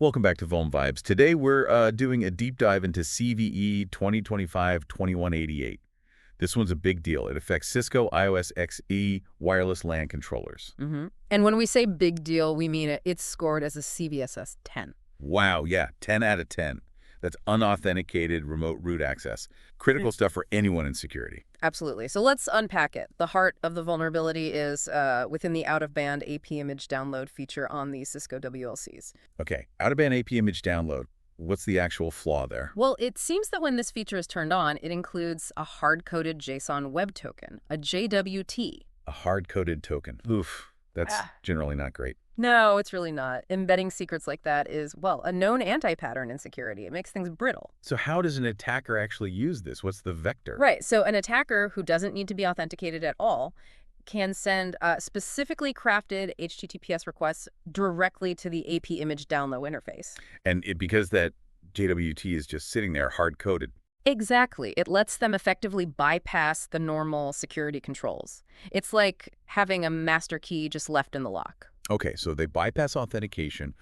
Welcome back to Vuln Vibes. Today we're doing a deep dive into CVE 2025-20188. This one's a big deal. It affects Cisco iOS XE wireless LAN controllers. And when we say big deal, we mean it's scored as a CVSS 10. Wow, yeah, 10 out of 10. That's unauthenticated remote root access. Critical stuff for anyone in security. Absolutely. So let's unpack it. The heart of the vulnerability is within the out-of-band AP image download feature on the Cisco WLCs. Okay, out-of-band AP image download. What's the actual flaw there? Well, it seems that when this feature is turned on, it includes a hard-coded JSON web token, a JWT. A hard-coded token. Oof, that's generally not great. No, it's really not. Embedding secrets like that is, well, a known anti-pattern in security. It makes things brittle. So how does an attacker actually use this? What's the vector? Right. So an attacker who doesn't need to be authenticated at all can send specifically crafted HTTPS requests directly to the AP image download interface. And because that JWT is just sitting there hard-coded. Exactly. It lets them effectively bypass the normal security controls. It's like having a master key just left in the lock. Okay, so they bypass authentication.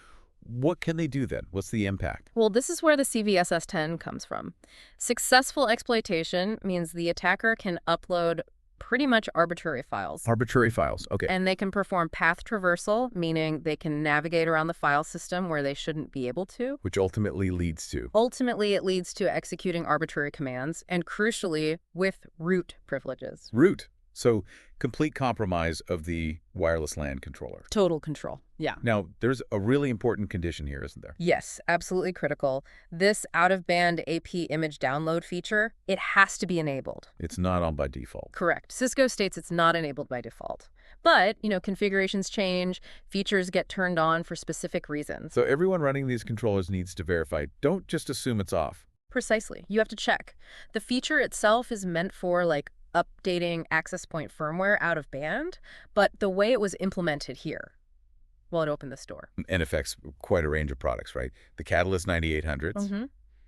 What can they do then? What's the impact? Well, this is where the CVSS 10 comes from. Successful exploitation means the attacker can upload pretty much arbitrary files. Arbitrary files, okay. And they can perform path traversal, meaning they can navigate around the file system where they shouldn't be able to. Which ultimately leads to? Ultimately, it leads to executing arbitrary commands, and crucially, with root privileges. Root. So complete compromise of the wireless LAN controller. Total control, yeah. Now, there's a really important condition here, isn't there? Yes, absolutely critical. This out-of-band AP image download feature, it has to be enabled. It's not on by default. Correct. Cisco states it's not enabled by default. But, configurations change, features get turned on for specific reasons. So everyone running these controllers needs to verify. Don't just assume it's off. Precisely. You have to check. The feature itself is meant for, updating access point firmware out of band, but the way it was implemented here, well, it opened this door. And affects quite a range of products, right? The Catalyst 9800s.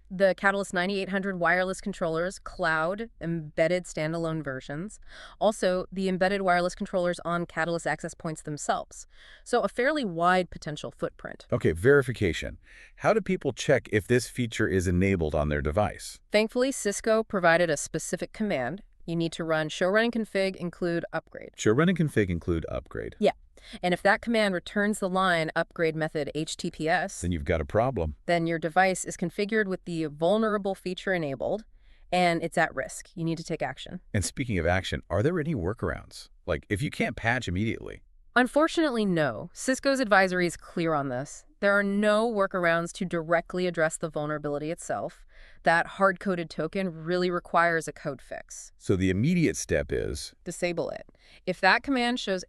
The Catalyst 9800 wireless controllers, cloud, embedded standalone versions. Also, the embedded wireless controllers on Catalyst access points themselves. So a fairly wide potential footprint. Okay, verification. How do people check if this feature is enabled on their device? Thankfully, Cisco provided a specific command. You need to run show running config include upgrade. Show running config include upgrade. Yeah. And if that command returns the line upgrade method HTTPS, then you've got a problem. Then your device is configured with the vulnerable feature enabled, and it's at risk. You need to take action. And speaking of action, are there any workarounds? Like if you can't patch immediately? Unfortunately, no. Cisco's advisory is clear on this. There are no workarounds to directly address the vulnerability itself. That hard-coded token really requires a code fix. So the immediate step is? Disable it. If that command shows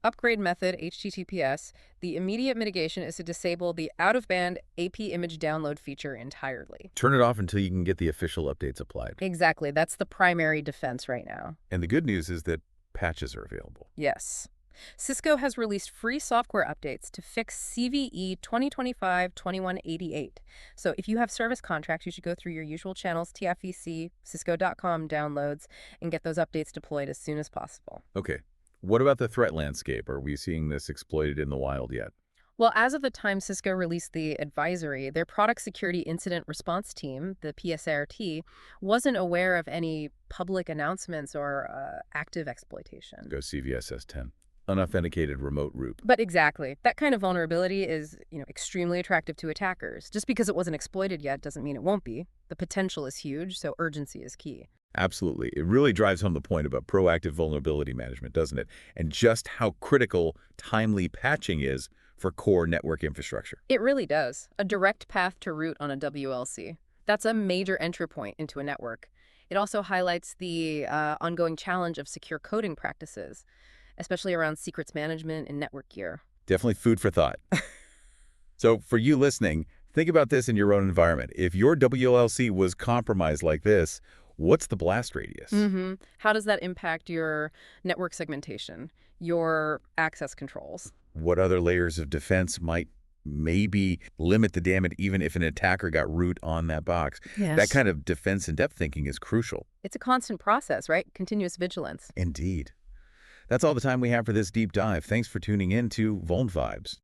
upgrade method HTTPS, the immediate mitigation is to disable the out-of-band AP image download feature entirely. Turn it off until you can get the official updates applied. Exactly. That's the primary defense right now. And the good news is that patches are available. Yes. Cisco has released free software updates to fix CVE 2025-20188. So if you have service contracts, you should go through your usual channels, TFEC, Cisco.com downloads, and get those updates deployed as soon as possible. Okay. What about the threat landscape? Are we seeing this exploited in the wild yet? Well, as of the time Cisco released the advisory, their Product Security Incident Response Team, the PSRT, wasn't aware of any public announcements or active exploitation. Go CVSS 10. Unauthenticated remote root. But exactly. That kind of vulnerability is, extremely attractive to attackers. Just because it wasn't exploited yet doesn't mean it won't be. The potential is huge, so urgency is key. Absolutely. It really drives home the point about proactive vulnerability management, doesn't it? And just how critical timely patching is for core network infrastructure. It really does. A direct path to root on a WLC. That's a major entry point into a network. It also highlights the ongoing challenge of secure coding practices, especially around secrets management and network gear. Definitely food for thought. So for you listening, think about this in your own environment. If your WLC was compromised like this, what's the blast radius? How does that impact your network segmentation, your access controls? What other layers of defense might maybe limit the damage even if an attacker got root on that box? Yes. That kind of defense in-depth thinking is crucial. It's a constant process, right? Continuous vigilance. Indeed. That's all the time we have for this deep dive. Thanks for tuning in to Vuln Vibes.